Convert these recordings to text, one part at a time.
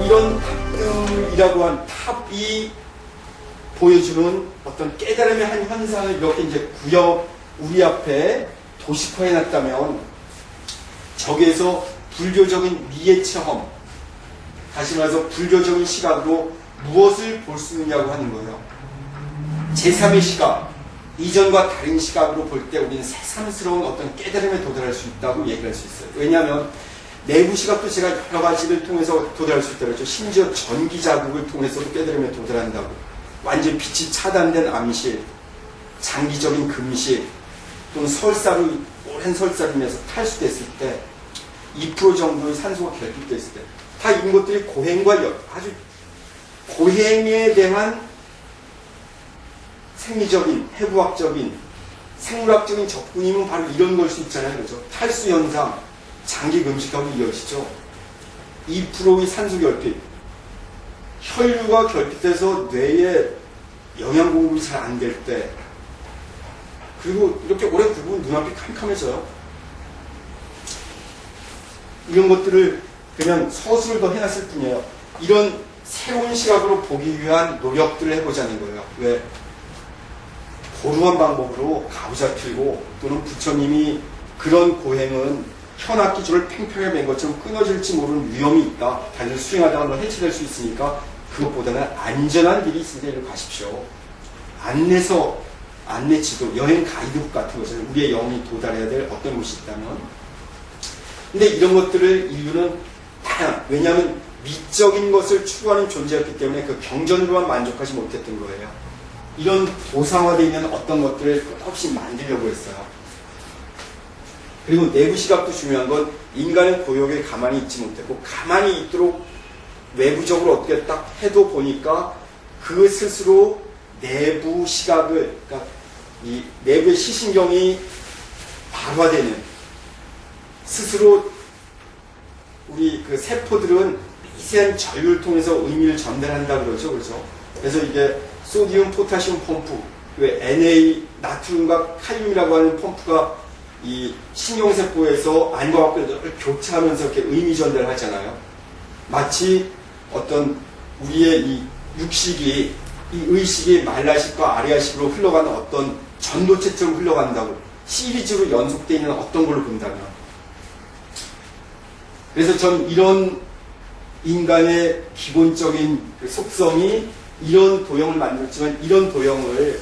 이런 탑들이라고 한 탑이 보여주는 어떤 깨달음의 한 현상을 이렇게 이제 우리 앞에 도식화해 놨다면, 저기에서 불교적인 미의 체험, 다시 말해서 불교적인 시각으로 무엇을 볼 수 있느냐고 하는 거예요. 제3의 시각, 이전과 다른 시각으로 볼 때 우리는 새삼스러운 어떤 깨달음에 도달할 수 있다고 얘기할 수 있어요. 왜냐하면 내부 시각도 제가 여러 가지를 통해서 도달할 수 있다고 했죠. 심지어 전기 자극을 통해서도 깨달음에 도달한다고. 완전 빛이 차단된 암실, 장기적인 금실, 또는 설사로, 오랜 설사로 인해서 탈수됐을 때 2% 정도의 산소가 결핍됐을 때, 다 이런 것들이 고행과 아주 고행에 대한 생리적인, 해부학적인, 생물학적인 접근이면 바로 이런 걸 수 있잖아요. 그렇죠? 탈수 현상, 장기 금식하고 이어지죠. 2%의 산소 결핍, 혈류가 결핍돼서 뇌에 영양 공급이 잘 안 될 때, 그리고 이렇게 오래 굶으면 눈앞이 캄캄해져요. 이런 것들을 그냥 서술을 더 해놨을 뿐이에요. 이런 새로운 시각으로 보기 위한 노력들을 해보자는 거예요. 왜? 고루한 방법으로 가부잡히고, 또는 부처님이 그런 고행은 현악기줄을 팽팽하게 맨 것처럼 끊어질지 모르는 위험이 있다. 다들 수행하다가 너 해체될 수 있으니까 그것보다는 안전한 길이 있으니까 이리로 가십시오. 안내 지도, 여행 가이드북 같은 것을 우리의 영이 도달해야 될 어떤 곳이 있다면. 근데 이런 것들을 인류는 다양, 왜냐하면 미적인 것을 추구하는 존재였기 때문에 그 경전으로만 만족하지 못했던 거예요. 이런 도상화되어 있는 어떤 것들을 끝없이 만들려고 했어요. 그리고 내부 시각도 중요한 건 인간의 고역에 가만히 있지 못했고, 가만히 있도록 외부적으로 어떻게 딱 해도 보니까 그 스스로 내부 시각을, 그러니까 이 내부의 시신경이 발화되는, 스스로 우리 그 세포들은 미세한 전류를 통해서 의미를 전달한다 그러죠. 그렇죠? 그래서 이게 소디움 포타시움 펌프, 왜 Na, 나트륨과 칼륨이라고 하는 펌프가 이 신경세포에서 안과 밖을 교차하면서 이렇게 의미 전달을 하잖아요. 마치 어떤 우리의 이 육식이, 이 의식이 말라식과 아리아식으로 흘러가는 어떤 전도체처럼 흘러간다고, 시리즈로 연속되어 있는 어떤 걸로 본다면. 그래서 전 이런 인간의 기본적인 속성이 이런 도형을 만들었지만, 이런 도형을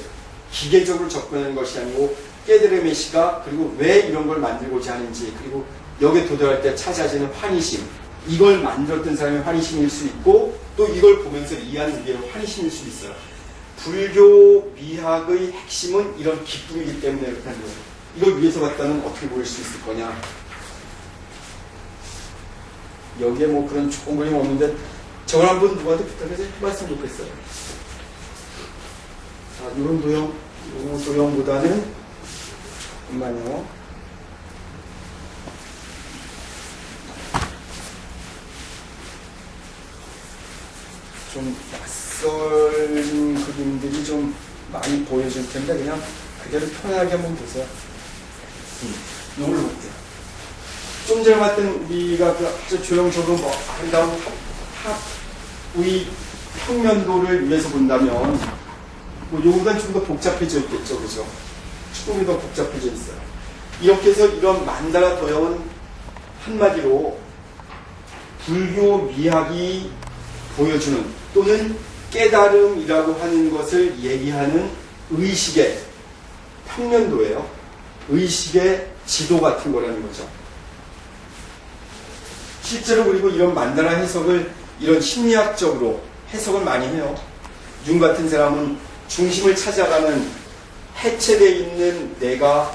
기계적으로 접근하는 것이 아니고 깨달음의 시각, 그리고 왜 이런 걸 만들고자 하는지, 그리고 여기에 도달할 때 찾아지는 환희심, 이걸 만들었던 사람의 환희심일 수 있고, 또 이걸 보면서 이해하는 우리의 환희심일 수 있어요. 불교 미학의 핵심은 이런 기쁨이기 때문에 이렇게 하는 거예요. 이걸 위해서 갖다는 어떻게 보일 수 있을 거냐. 여기에 뭐 그런 좋은 그림 없는데 저걸 한번 누구한테 부탁해서 해봤으면 좋겠어요. 자, 이런 도형보다는 잠깐만요. 좀 낯선 그림들이 좀 많이 보여질 텐데 그냥 그대로 편하게 한번 보세요. 이걸로 볼게요. 좀 전에 봤던 우리가 그 아주 조형적으로 뭐 아름다운 탑의 평면도를 위해서 본다면 뭐 요거보다는 좀 더 복잡해져 있겠죠. 그죠? 조금 더 복잡해져 있어요. 이렇게 해서 이런 만다라 도형은 한마디로 불교 미학이 보여주는, 또는 깨달음이라고 하는 것을 얘기하는 의식의 평면도예요. 의식의 지도 같은 거라는 거죠. 실제로 그리고 이런 만다라 해석을 이런 심리학적으로 해석을 많이 해요. 융 같은 사람은 중심을 찾아가는, 해체되어 있는 내가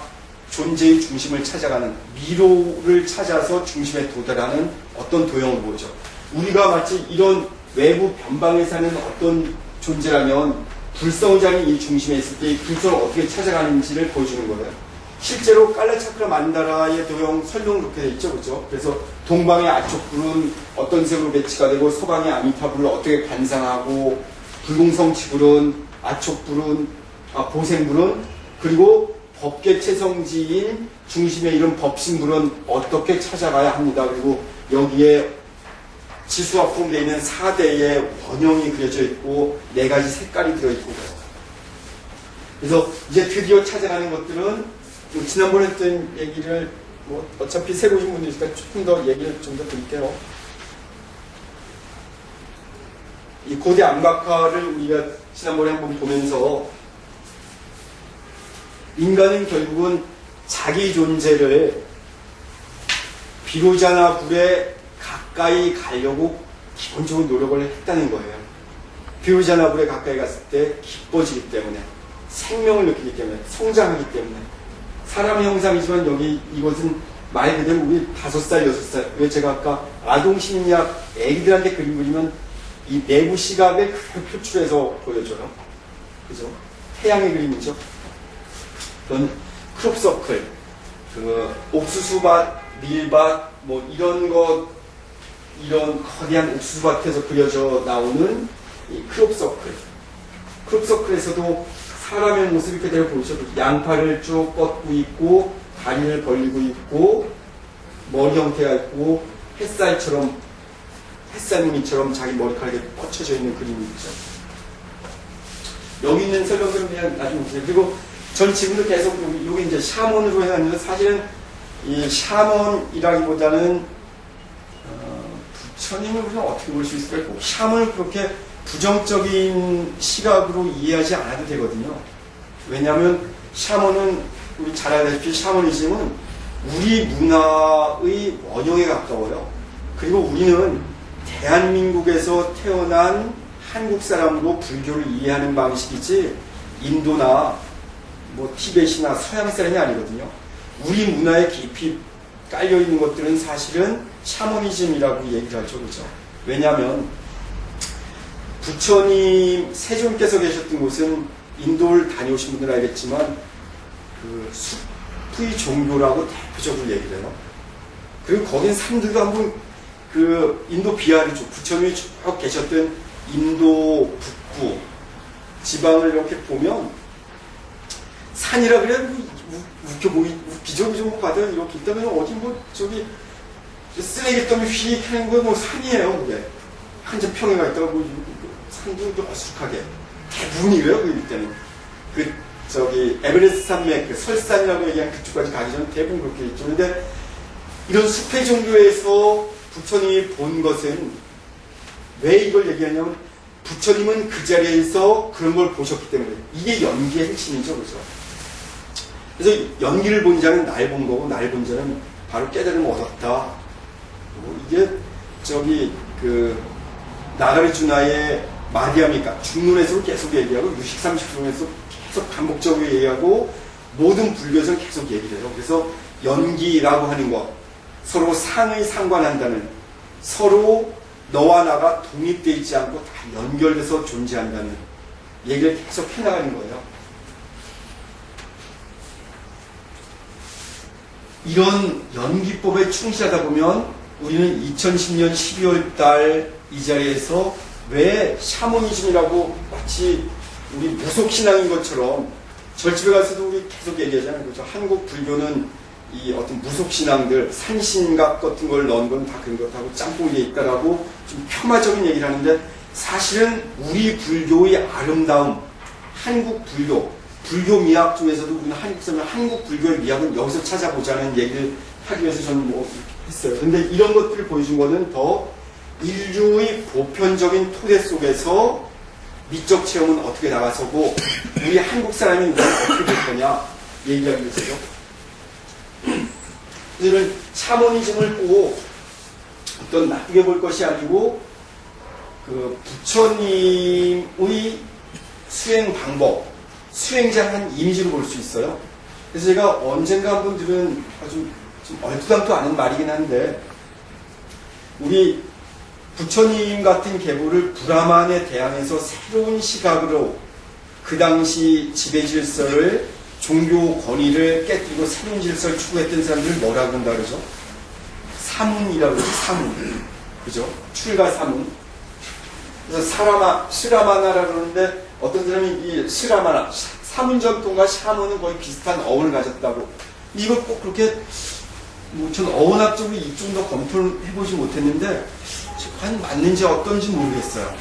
존재의 중심을 찾아가는, 미로를 찾아서 중심에 도달하는 어떤 도형을 보죠. 우리가 마치 이런 외부 변방에 사는 어떤 존재라면 불성장이 이 중심에 있을 때 이 불성을 어떻게 찾아가는지를 보여주는 거예요. 실제로 깔라차크라 만다라의 도형 설명 그렇게 돼 있죠. 그렇죠? 그래서 동방의 아촉불은 어떤 색으로 배치가 되고, 서방의 아미타불을 어떻게 관상하고, 불공성치불은, 아촉불은, 보생불은, 그리고 법계체성지인 중심에 이런 법신불은 어떻게 찾아가야 합니다. 그리고 여기에 지수와 포함되어 있는 4대의 원형이 그려져 있고 4가지 색깔이 들어있고 그래서 이제 드디어 찾아가는 것들은 지난번에 했던 얘기를 뭐 어차피 세 보신 분들이니까 조금 더 얘기를 좀 더 드릴게요. 이 고대 암각화를 우리가 지난번에 한번 보면서 인간은 결국은 자기 존재를 비로자나 불에 가까이 가려고 기본적으로 노력을 했다는 거예요. 비로자나 불에 가까이 갔을 때 기뻐지기 때문에, 생명을 느끼기 때문에, 성장하기 때문에. 사람의 형상이지만 여기 이것은 말 그대로 우리 5살, 6살. 왜 제가 아까 아동심리학 애기들한테 그림 그리면 이 내부 시각을 그대로 표출해서 보여줘요. 그죠? 태양의 그림이죠. 그런 크롭서클, 옥수수밭, 밀밭, 뭐 이런 거대한 옥수수밭에서 그려져 나오는 이 크롭서클. 크롭서클에서도 사람의 모습이 그대로 보이셔도 양팔을 쭉 뻗고 있고, 다리를 벌리고 있고, 머리 형태가 있고, 햇살무늬처럼 자기 머리카락에 뻗쳐져 있는 그림이죠. 여기 있는 설명들은 그냥 나중에 보세요. 그리고 전 지금도 계속 여기 이제 샤먼으로 해놨는데 사실은 이 샤먼이라기보다는 부처님을 우리가 어떻게 볼 수 있을까요? 샤먼을 그렇게 부정적인 시각으로 이해하지 않아도 되거든요. 왜냐하면 샤먼은 우리 잘 알다시피 샤머니즘은 우리 문화의 원형에 가까워요. 그리고 우리는 대한민국에서 태어난 한국 사람으로 불교를 이해하는 방식이지 인도나 뭐 티벳이나 서양 사람이 아니거든요. 우리 문화에 깊이 깔려있는 것들은 사실은 샤머니즘이라고 얘기를 하죠. 그렇죠? 왜냐하면 부처님 세존께서 계셨던 곳은 인도를 다녀오신 분들은 알겠지만 그 숲의 종교라고 대표적으로 얘기를 해요. 그리고 거긴 산들도 한번 그 인도 비하리죠. 부처님이 쭉 계셨던 인도 북부 지방을 이렇게 보면 산이라 그래 웃기죠. 좀 봐도 이렇게 있다면 어디 뭐 저기 쓰레기더미 휙 하는 거 뭐 산이에요. 그게 한참 평야가 있다가 뭐 산도 좀 어수룩하게 대부분 이래요. 그 때는 그 저기 에베레스트 산맥 그 설산이라고 얘기한 그쪽까지 가기 전에 대부분 그렇게 있죠. 그런데 이런 숲의 종교에서 부처님이 본 것은 왜 이걸 얘기하냐면 부처님은 그 자리에서 그런 걸 보셨기 때문에 이게 연기의 핵심이죠. 그죠? 그래서 연기를 본 자는 날 본 거고 날 본 자는 바로 깨달음을 얻었다. 이게 저기 그 나가리주나의 마디아미카 중론에서 계속 얘기하고 유식 30분에서 계속 반복적으로 얘기하고 모든 불교에서는 계속 얘기를 해요. 그래서 연기라고 하는 것, 서로 상의 상관한다는, 서로 너와 나가 독립되어 있지 않고 다 연결돼서 존재한다는 얘기를 계속 해나가는 거예요. 이런 연기법에 충실하다 보면 우리는 2010년 12월 달 이 자리에서 왜 샤머니즘이라고 마치 우리 무속신앙인 것처럼 절집에 가서도 우리 계속 얘기하잖아요. 그렇죠? 한국 불교는 이 어떤 무속신앙들, 산신각 같은 걸 넣은 건 다 그런 것하고 짬뽕이 돼 있다라고 좀 폄하적인 얘기를 하는데 사실은 우리 불교의 아름다움, 한국 불교, 불교 미학 중에서도 우리는 한국 사람은 한국 불교의 미학은 여기서 찾아보자는 얘기를 하기 위해서 저는 뭐 했어요. 근데 이런 것들을 보여준 거는 더 인류의 보편적인 토대 속에서 미적 체험은 어떻게 나가서고 우리 한국 사람이 어떻게 될 거냐 얘기하기 위해서죠. 이들은 샤머니즘을 꼭 어떤 나쁘게 볼 것이 아니고 그 부처님의 수행 방법, 수행자 한 이미지로 볼 수 있어요. 그래서 제가 언젠가 한 분들은 아주 좀 얼토당토 않은 말이긴 한데 우리 부처님 같은 계보를 브라만에 대항해서 새로운 시각으로 그 당시 지배 질서를 종교 권위를 깨뜨리고 새로운 질서를 추구했던 사람들을 뭐라 그런다 그러죠? 사문이라고 그러죠. 사문. 그죠? 출가 사문. 그래서 스라마나라 그러는데 어떤 사람이 이 스라마나, 사문 전통과 샤문은 거의 비슷한 어원을 가졌다고. 이걸 꼭 그렇게 뭐 전 어원학적으로 이쪽은 더 검토를 해보지 못했는데 과연 맞는지 어떤지 모르겠어요.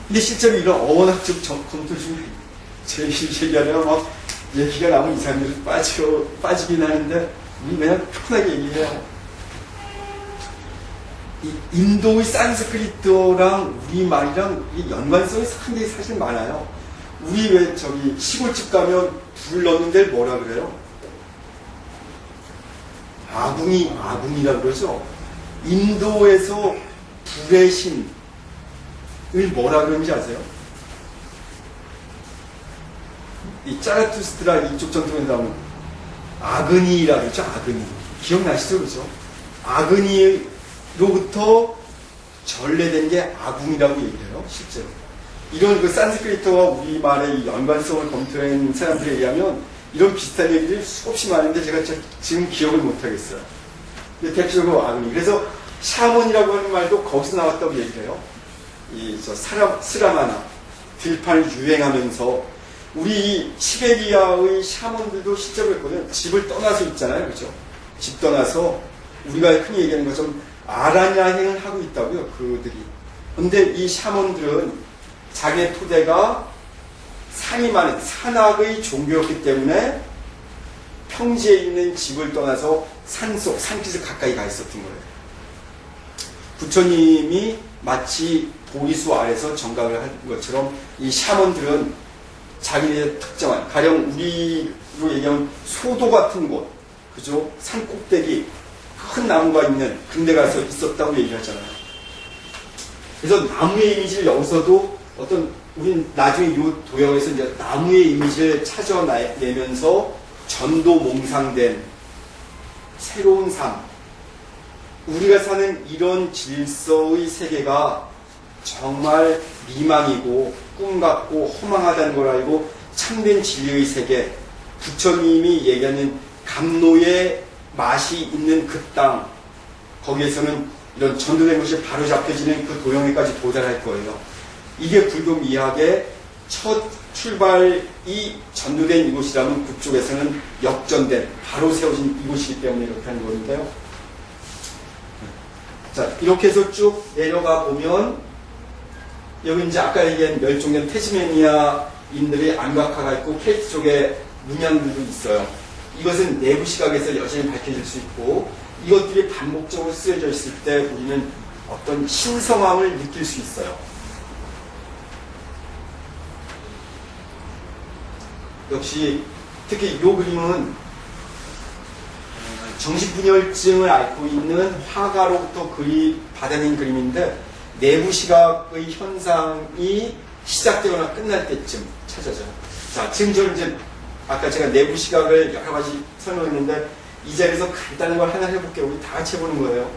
근데 실제로 이런 어원학적 검토 중에 제 얘기하면 막 얘기가 나오면 이 사람들이 빠지긴 하는데 우리 그냥 편하게 얘기해요. 이 인도의 산스크리트어랑 우리말이랑 연관성이 상당히 사실 많아요. 우리 왜 저기 시골집 가면 불 넣는 데를 뭐라 그래요? 아궁이라 그러죠. 인도에서 불의 신을 뭐라 그러는지 아세요? 이 짜라투스트라 이쪽 전통에 나오는 아그니라 그러죠. 아그니. 기억나시죠? 그죠? 아그니로부터 전래된 게 아궁이라고 얘기해요. 실제로. 이런 그 산스크리트와 우리말의 연관성을 검토한 사람들에 의하면 이런 비슷한 얘기들이 수없이 많은데 제가 지금 기억을 못하겠어요. 대표적으로 아그니. 그래서 샤먼이라고 하는 말도 거기서 나왔다고 얘기해요. 스라마나 들판을 유행하면서 우리 시베리아의 샤먼들도 실제로 했거든. 집을 떠나서 있잖아요. 그죠? 집 떠나서 우리가 흔히 얘기하는 것처럼 아라냐행을 하고 있다고요. 그들이. 근데 이 샤먼들은 자기의 토대가 산이 많은 산악의 종교였기 때문에 평지에 있는 집을 떠나서 산속, 산깃을 가까이 가 있었던 거예요. 부처님이 마치 보리수 아래서 정각을 한 것처럼 이 샤먼들은 자기네의 특정한, 가령 우리로 얘기하면 소도 같은 곳, 그죠? 산 꼭대기, 큰 나무가 있는 그런 데 가서 있었다고 얘기하잖아요. 그래서 나무의 이미지를 여기서도 우린 나중에 이 도형에서 이제 나무의 이미지를 찾아내면서 전도 몽상된 새로운 삶, 우리가 사는 이런 질서의 세계가 정말 미망이고 꿈 같고 허망하다는 걸 알고 참된 진리의 세계, 부처님이 얘기하는 감노의 맛이 있는 그 땅, 거기에서는 이런 전도된 것이 바로 잡혀지는 그 도형에까지 도달할 거예요. 이게 불교 미학의 첫 출발이 전도된 이곳이라면 그쪽에서는 역전된, 바로 세워진 이곳이기 때문에 이렇게 하는 건데요. 자, 이렇게 해서 쭉 내려가 보면 여기 이제 아까 얘기한 멸종된 태즈메니아인들의 안각화가 있고 케이트 쪽에 문양들도 있어요. 이것은 내부 시각에서 여전히 밝혀질 수 있고 이것들이 반복적으로 쓰여져 있을 때 우리는 어떤 신성함을 느낄 수 있어요. 역시 특히 이 그림은 정신분열증을 앓고 있는 화가로부터 받아낸 그림인데 내부 시각의 현상이 시작되거나 끝날 때쯤 찾아져요. 자, 지금 저는 이제 아까 제가 내부 시각을 여러 가지 설명했는데 이 자리에서 간단한 걸 하나 해볼게요. 우리 다 같이 해보는 거예요.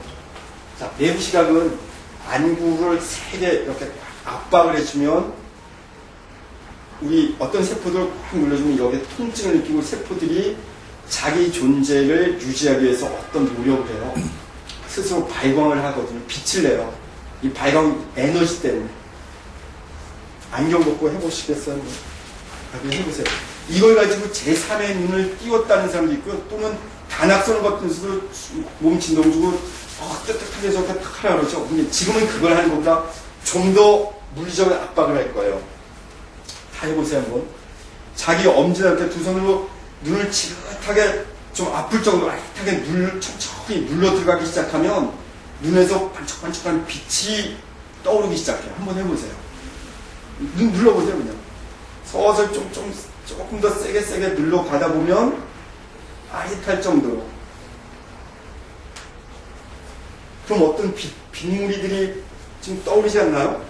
자, 내부 시각은 안구를 세게 이렇게 압박을 해주면 우리 어떤 세포들을 확 눌러주면 여기에 통증을 느끼고 세포들이 자기 존재를 유지하기 위해서 어떤 노력을 해요. 스스로 발광을 하거든요. 빛을 내요. 이 발광 에너지 때문에. 안경 벗고 해보시겠어요? 해보세요. 이걸 가지고 제3의 눈을 띄웠다는 사람도 있고요. 또는 단악선을 같은데서도 몸 진동 주고 뜨뜻하게 저렇게 탁 하라 그러죠. 근데 지금은 그걸 하는 것보다 좀 더 물리적인 압박을 할 거예요. 다 해보세요 한번. 자기 엄지한테 두 손으로 눈을 지긋하게 좀 아플 정도로 아릿하게 천천히 눌러 들어가기 시작하면 눈에서 반짝반짝한 빛이 떠오르기 시작해요. 한번 해보세요. 눈 눌러보세요 그냥. 서서히 조금 더 세게 눌러가다 보면 아릿할 정도로. 그럼 어떤 빗무리들이 지금 떠오르지 않나요?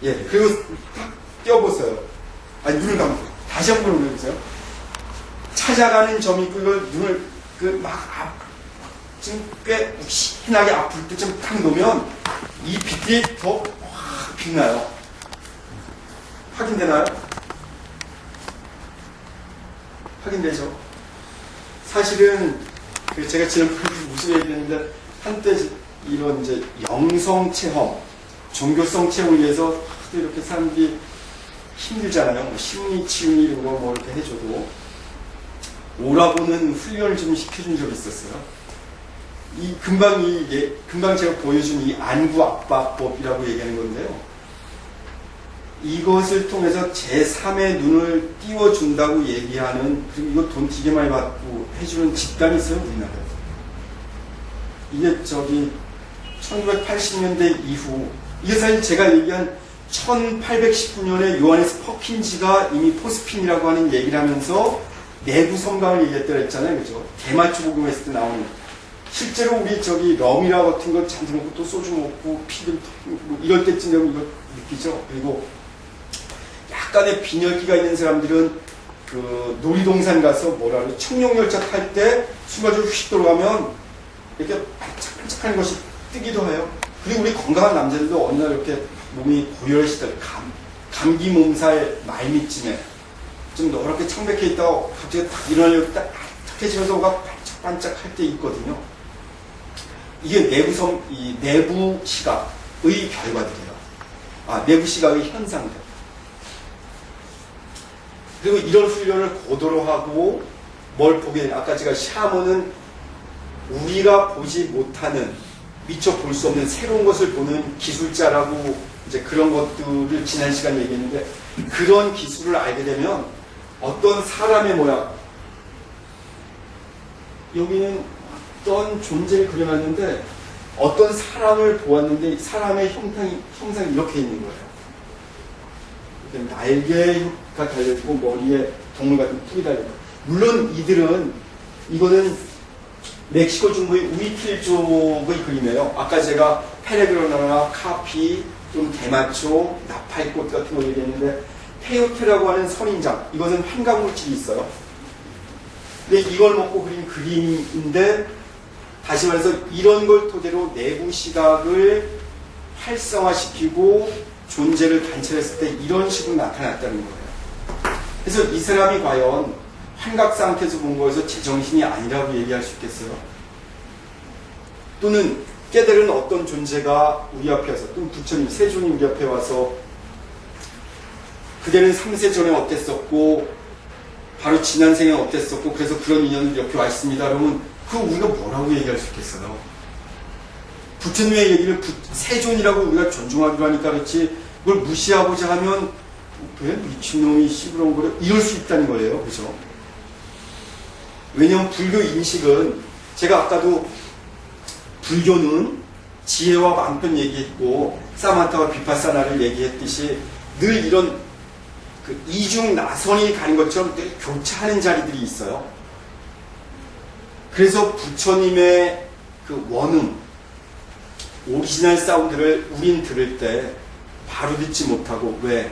예. 그리고 딱 띄워보세요. 아니 눈을 감고 다시 한번 해보세요. 찾아가는 점이 있고 이걸 눈을 지금 꽤 신하게 아플 때쯤 딱 놓으면 이 빛이 더 확 빛나요. 확인되나요? 확인되죠? 사실은 제가 지난번에 무슨 얘기했는데 한때 이런 이제 영성 체험, 종교성 체험을 위해서 이렇게 사람들이 힘들잖아요. 뭐 심리 치유로 뭐 이렇게 해줘도 오라고는 훈련을 좀 시켜준 적이 있었어요. 금방 제가 보여준 이 안구 압박법이라고 얘기하는 건데요. 이것을 통해서 제3의 눈을 띄워준다고 얘기하는, 그리고 이거 돈 되게 많이 받고 해주는 집단이 있어요, 우리나라에. 이게 1980년대 이후, 이게 사실 제가 얘기한 1819년에 요하네스 퍼킨즈가 이미 포스핀이라고 하는 얘기를 하면서 내부 섬광을 얘기했다고 했잖아요. 그죠? 대마초 복용했을 때 나오는. 실제로 우리 럼이라 같은 거 잔뜩 먹고 또 소주 먹고 피들 뭐 이럴 때쯤 되면 이거 느끼죠. 그리고 약간의 빈혈기가 있는 사람들은 그 놀이동산 가서 청룡열차 탈 때 순간적으로 휙 들어가면 이렇게 반짝반짝하는 것이 뜨기도 해요. 그리고 우리 건강한 남자들도 어느 날 이렇게 몸이 고열시절 감기 몸살 말미쯤에 좀 노랗게 청백해 있다가 갑자기 딱 일어나려고 딱 해지면서 뭐가 반짝반짝할 때 있거든요. 이게 내부 시각의 결과들이에요. 내부 시각의 현상들. 그리고 이런 훈련을 고도로 하고 뭘 보게 되냐. 아까 제가 샤머는 우리가 보지 못하는, 미처 볼 수 없는 새로운 것을 보는 기술자라고 이제 그런 것들을 지난 시간에 얘기했는데, 그런 기술을 알게 되면 어떤 사람의 모양, 여기는 어떤 존재를 그려놨는데 어떤 사람을 보았는데 사람의 형상이 이렇게 있는 거예요. 날개가 달려있고 머리에 동물 같은 뿔이 달려있고, 물론 이거는 멕시코 중부의 우이틸족의 그림이에요. 아까 제가 페레그로나나 카피, 좀 대마초, 나팔꽃 같은 거 얘기했는데, 페요테라고 하는 선인장, 이것은 환각물질이 있어요. 근데 이걸 먹고 그린 그림인데, 다시 말해서 이런 걸 토대로 내부 시각을 활성화시키고 존재를 관찰했을 때 이런 식으로 나타났다는 거예요. 그래서 이 사람이 과연 환각 상태에서 본 거에서 제정신이 아니라고 얘기할 수 있겠어요? 또는 깨달은 어떤 존재가 우리 앞에 와서, 또는 부처님, 세존이 우리 앞에 와서 그대는 3세 전에 어땠었고 바로 지난 생에 어땠었고 그래서 그런 인연을 이렇게 와 있습니다. 그러면 우리가 뭐라고 얘기할 수 있겠어요? 부처님의 얘기를 세존이라고 우리가 존중하기로 하니까 그렇지, 그걸 무시하고자 하면 왜 미친놈이 시부렁거려 이럴 수 있다는 거예요. 그죠? 왜냐하면 불교 인식은, 제가 아까도 불교는 지혜와 망편 얘기했고 사마타와 비파사나를 얘기했듯이 늘 이런 이중 나선이 가는 것처럼 늘 교차하는 자리들이 있어요. 그래서 부처님의 그 원음, 오리지널 사운드를 우린 들을 때 바로 듣지 못하고, 왜?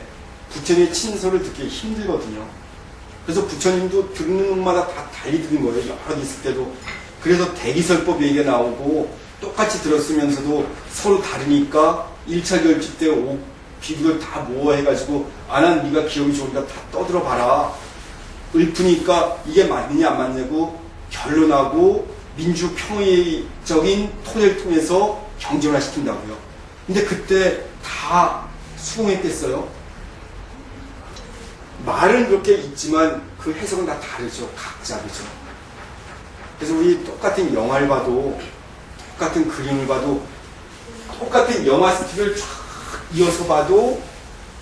부처님의 친서를 듣기 힘들거든요. 그래서 부처님도 듣는 것마다 다 달리 듣는 거예요. 여러 개 있을 때도. 그래서 대기설법 얘기가 나오고 똑같이 들었으면서도 서로 다르니까 1차 결집 때 비구를 다 모아해가지고 아난 네가 기억이 좋으니까 다 떠들어봐라. 읊으니까 이게 맞느냐 안 맞냐고 결론하고 민주평의적인 토대를 통해서 경전화시킨다고요. 근데 그때 다 수긍했겠어요? 말은 그렇게 있지만 그 해석은 다 다르죠. 각자. 그죠? 그래서 우리 똑같은 영화를 봐도, 똑같은 그림을 봐도, 똑같은 영화 스틱을 쫙 이어서 봐도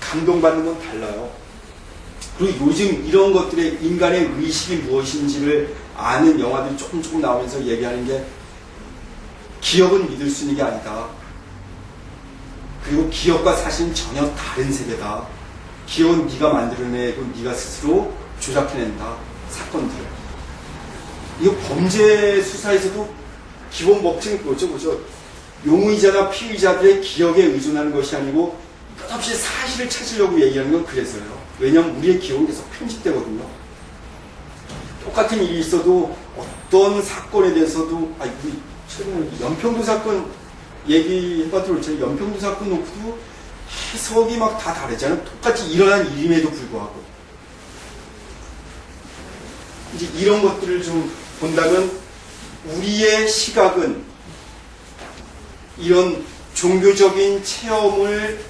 감동받는 건 달라요. 그리고 요즘 이런 것들의 인간의 의식이 무엇인지를 아는 영화들이 조금 나오면서 얘기하는 게, 기억은 믿을 수 있는 게 아니다. 그리고 기억과 사실은 전혀 다른 세계다. 기억은 네가 만들어내고 네가 스스로 조작해낸다. 사건들. 이거 범죄 수사에서도 기본 법칙은 그거죠. 용의자나 피의자들의 기억에 의존하는 것이 아니고 끝없이 사실을 찾으려고 얘기하는 건 그래서요. 왜냐하면 우리의 기억은 계속 편집되거든요. 똑같은 일이 있어도 어떤 사건에 대해서도, 우리 최근에 연평도 사건 얘기해봐도 그렇잖아요. 연평도 사건 놓고도 해석이 막 다 다르잖아요. 똑같이 일어난 일임에도 불구하고. 이제 이런 것들을 좀 본다면 우리의 시각은 이런 종교적인 체험을,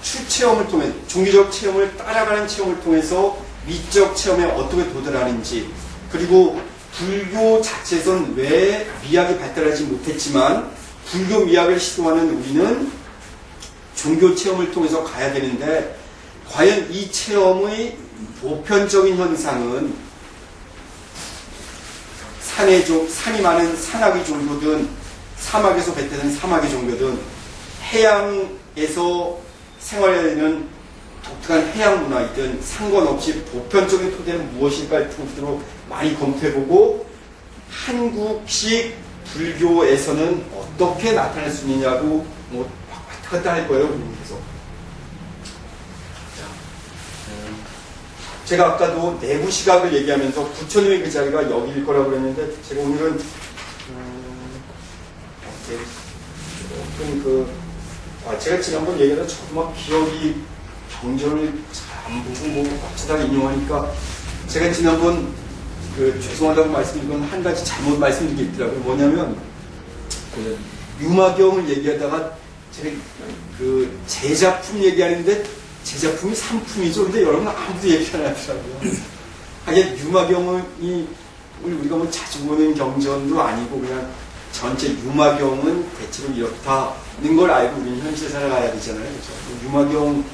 추체험을 통해, 종교적 체험을 따라가는 체험을 통해서 미적 체험에 어떻게 도달하는지, 그리고 불교 자체에선 왜 미학이 발달하지 못했지만 불교 미학을 시도하는 우리는 종교 체험을 통해서 가야 되는데 과연 이 체험의 보편적인 현상은 산이 많은 산악의 종교든 사막에서 배태는 사막의 종교든 해양에서 생활하는 독특한 해양 문화이든 상관없이 보편적인 토대는 무엇일까를 통으로 많이 검토해보고 한국식 불교에서는 어떻게 나타날 수 있느냐고 뭐 왔다 갔다 할 거예요. 우리께서. 제가 아까도 내부 시각을 얘기하면서 부처님의 그 자리가 여기일 거라고 그랬는데 제가 오늘은 제가 지난번 얘기해서 저도 막 기억이 경전을 잘 안 보고 뭐 어쩌다가 인용하니까 제가 지난번 죄송하다고 말씀드린 건 한 가지 잘못 말씀드린 게 있더라고요. 뭐냐면 유마경을 얘기하다가 제가 제 작품 얘기하는데 제 작품이 상품이죠. 근데 여러분 아무도 얘기 안 하더라고요. 하긴 유마경이 우리가 뭐 자주 보는 경전도 아니고 그냥 전체 유마경은 대체로 이렇다는 걸 알고 우리는 현실 살아가야 되잖아요. 그렇죠? 유마경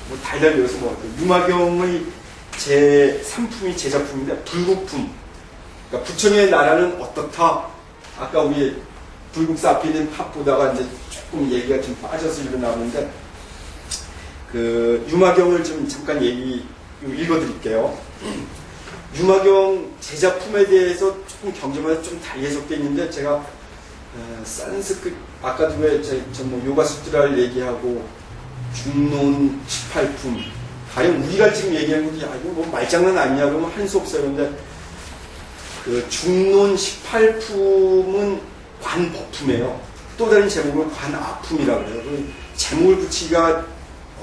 뭐 달달 외워서 뭐 유마경의 제 상품이 제 작품인데 불국품. 그러니까 부처님의 나라는 어떻다. 아까 우리 불국사 앞에 있는 탑 보다가 이제 조금 얘기가 좀 빠져서 일어나는데 유마경을 좀 잠깐 읽어드릴게요. 유마경 제작품에 대해서 조금 경전마다 좀 달리 해석되어 있는데 제가 산스크릿 아까도 왜 뭐 요가수트라를 얘기하고 중론 18품 가령 우리가 지금 얘기하는 것도 야 이거 뭐 말장난 아니냐 그러면 할 수 없어요. 근데 중론 18품은 관법품이에요. 또 다른 제목을 관아품이라고 그래요. 제목을 붙이기가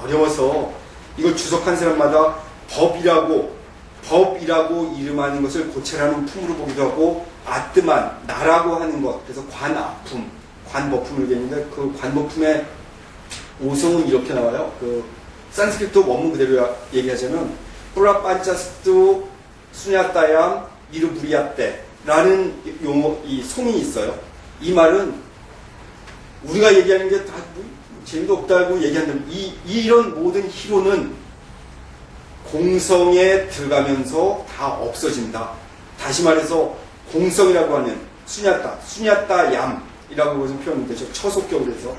어려워서 이걸 주석한 사람마다 법이라고 이름하는 것을 고체라는 품으로 보기도 하고 아뜨만 나라고 하는 것 그래서 관아품 관법품을 얘기했는데 그 관법품의 오성은 이렇게 나와요. 산스크리트 원문 그대로 얘기하자면 프라판차스투 수냐따얌 미르부리아떼라는 용어 이 송이 있어요. 이 말은 우리가 얘기하는 게 다 재미도 없다고 얘기한다면 이런 모든 희로는 공성에 들어가면서 다 없어진다. 다시 말해서 공성이라고 하는 수냐따얌이라고 것은 표현이 되죠. 처속격으로 해서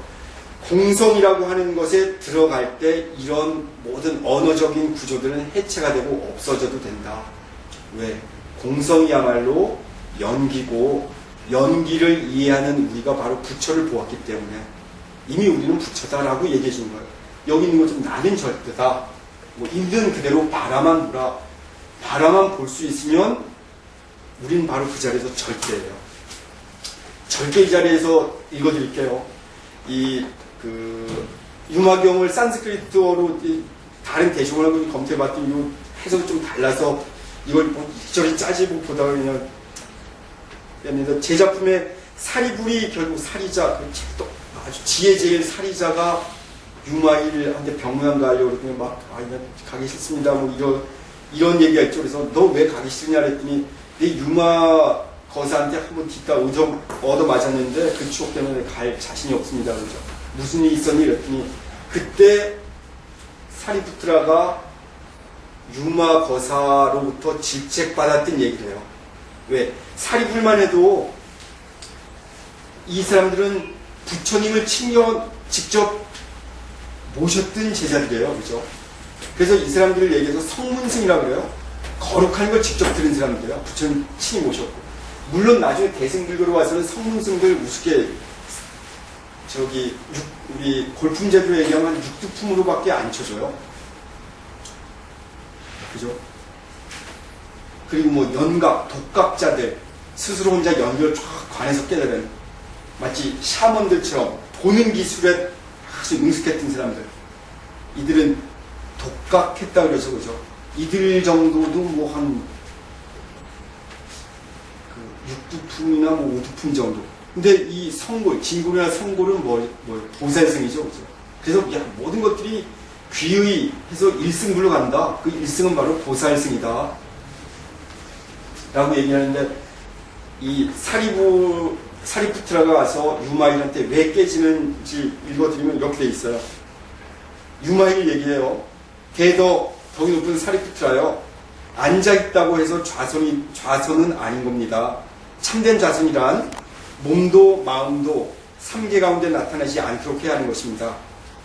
공성이라고 하는 것에 들어갈 때 이런 모든 언어적인 구조들은 해체가 되고 없어져도 된다. 왜? 공성이야말로 연기고 연기를 이해하는 우리가 바로 부처를 보았기 때문에 이미 우리는 부처다라고 얘기해 주는 거예요. 여기 있는 것은 나는 절대다. 뭐 있는 그대로 바라만 보라. 바라만 볼 수 있으면 우리는 바로 그 자리에서 절대예요. 절대 이 자리에서 읽어드릴게요. 유마경을 산스크리트어로 다른 대중어를 검토해봤더니 이 해석이 좀 달라서 이걸 뭐 이리저리 짜지고 보다가 그냥 했는데 제 작품에 사리불이 결국 사리자 그 책도 아주 지혜 제일 사리자가 유마일한테 병문안 가려고 그랬더니 막 가기 싫습니다 뭐 이런 얘기가 있죠. 그래서 너 왜 가기 싫냐 그랬더니 내 유마 거사한테 한번 뒷다 얻어 맞았는데 그 추억 때문에 갈 자신이 없습니다. 그러죠. 무슨 일이 있었니? 그랬더니 그때 사리푸트라가 유마 거사로부터 질책받았던 얘기를 해요. 왜? 사리불만 해도 이 사람들은 부처님을 직접 모셨던 제자들이에요. 그죠? 그래서 이 사람들을 얘기해서 성문승이라고 그래요. 거룩한 걸 직접 들은 사람들이에요. 부처님 친히 모셨고. 물론 나중에 대승불교로 와서는 성문승들 우습게 우리 골품제도로 얘기하면 육두품으로밖에 안 쳐줘요. 그죠? 그리고 뭐 연각, 독각자들 스스로 혼자 연결 쫙 관해서 깨달은 마치 샤먼들처럼 보는 기술에 아주 능숙했던 사람들 이들은 독각했다 그래서 그죠? 이들 정도도 뭐 한 육두품이나 뭐 오두품 정도. 근데 이 성골, 진골이나 성골은 보살승이죠, 그죠? 그래서 모든 것들이 귀의 해서 일승불로 간다. 그 일승은 바로 보살승이다. 라고 얘기하는데 이 사리푸트라가 와서 유마일한테 왜 깨지는지 읽어드리면 이렇게 돼 있어요. 유마일 얘기해요. 더 높은 사리푸트라요. 앉아있다고 해서 좌선은 아닌 겁니다. 참된 좌선이란 몸도 마음도 삼계 가운데 나타나지 않도록 해야 하는 것입니다.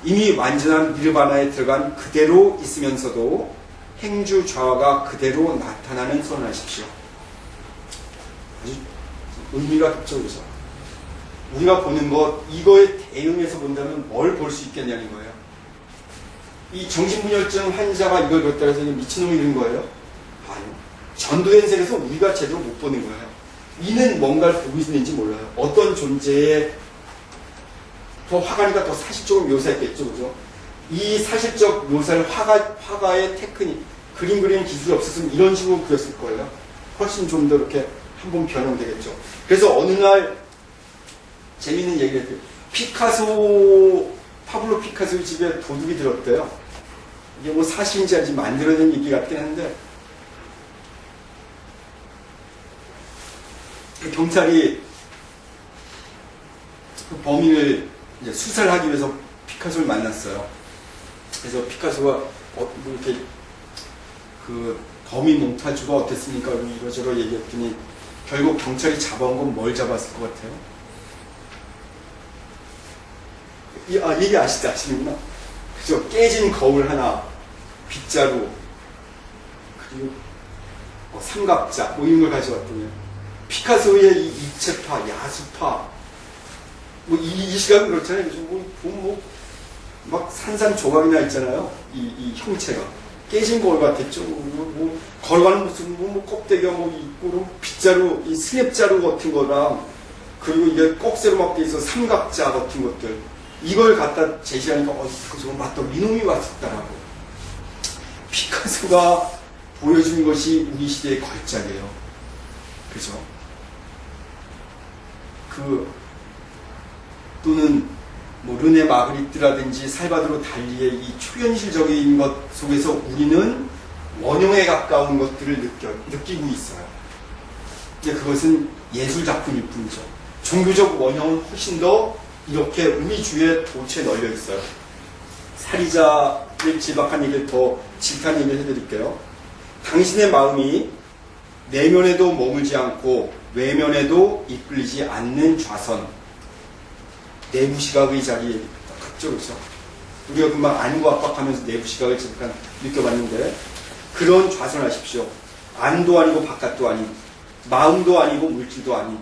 이미 완전한 니르바나에 들어간 그대로 있으면서도 행주 좌화가 그대로 나타나는 선언하십시오. 아주 의미가 깊죠, 그죠? 우리가 보는 것, 이거에 대응해서 본다면 뭘 볼 수 있겠냐는 거예요. 이 정신분열증 환자가 이걸 봤다고 해서 미친놈이 되는 거예요? 아니요. 전도된 세계에서 우리가 제대로 못 보는 거예요. 이는 뭔가를 보고 있는지 몰라요. 어떤 존재에 더 화가니까 더 사실적으로 묘사했겠죠, 그죠? 이 사실적 묘사를 화가의 테크닉, 그림 그리는 기술이 없었으면 이런 식으로 그렸을 거예요. 훨씬 좀 더 이렇게 한번 변형되겠죠. 그래서 어느 날 재밌는 얘기를 했어요. 파블로 피카소 집에 도둑이 들었대요. 이게 뭐 사실인지 아닌지 만들어낸 얘기 같긴 한데, 경찰이 그 범인을 이제 수사를 하기 위해서 피카소를 만났어요. 그래서 피카소가 뭐 이렇게 그 범인 몽타주가 어땠습니까? 이러저러 얘기했더니 결국 경찰이 잡아온 건 뭘 잡았을 것 같아요? 얘기 아시는구나. 그죠? 깨진 거울 하나, 빗자루, 그리고 삼각자, 뭐 이런 걸 가져왔더니 피카소의 이 입체파, 야수파, 뭐 이 시각은 그렇잖아요. 막 산산조각이나 있잖아요. 이 형체가 깨진 거울 같았죠. 뭐 걸어가는 모습, 뭐 껍데기가 뭐 있고, 빗자루, 이 스냅자루 같은 거랑, 그리고 이게 꼭새로 막 돼 있어 삼각자 같은 것들, 이걸 갖다 제시하니까 저거 맞다, 이놈이 왔었다라고. 피카소가 보여준 것이 우리 시대의 걸작이에요. 그죠? 또는 뭐 르네 마그리트라든지 살바도르 달리의 이 초현실적인 것 속에서 우리는 원형에 가까운 것들을 느끼고 있어요. 근데 그것은 예술 작품일 뿐이죠. 종교적 원형은 훨씬 더 이렇게 우리 주위에 도처에 널려 있어요. 사리자를 지박한 얘기를 더 질타한 얘기를 해드릴게요. 당신의 마음이 내면에도 머물지 않고 외면에도 이끌리지 않는 좌선, 내부 시각의 자리에 갔죠, 그렇죠? 우리가 금방 안구 압박하면서 내부 시각을 잠깐 느껴봤는데, 그런 좌선하십시오. 안도 아니고 바깥도 아닌, 마음도 아니고 물질도 아닌.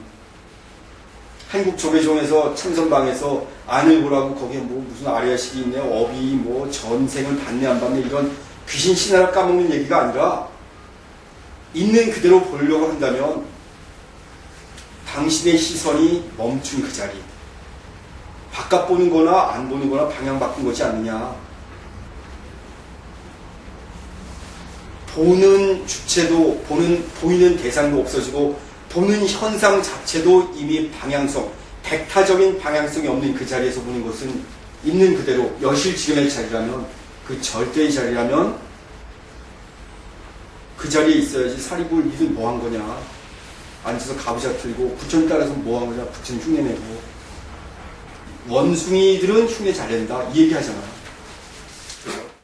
한국 조계종에서 참선방에서 안을 보라고 거기에 뭐 무슨 아리아식이 있네, 업이 뭐 전생을 받네 안 받네 이런 귀신 신화를 까먹는 얘기가 아니라, 있는 그대로 보려고 한다면 당신의 시선이 멈춘 그 자리, 바깥 보는 거나 안 보는 거나 방향 바꾼 거지 않느냐. 보는 주체도, 보이는 대상도 없어지고, 보는 현상 자체도 이미 방향성, 백타적인 방향성이 없는 그 자리에서 보는 것은 있는 그대로 여실지경의 자리라면, 그 절대의 자리라면 그 자리에 있어야지. 사리불 니들 뭐 한 거냐. 앉아서 가부좌 틀고, 부처님 따라서 뭐 한 거냐. 부처님 흉내내고. 원숭이들은 흉내 잘 낸다. 이 얘기 하잖아요.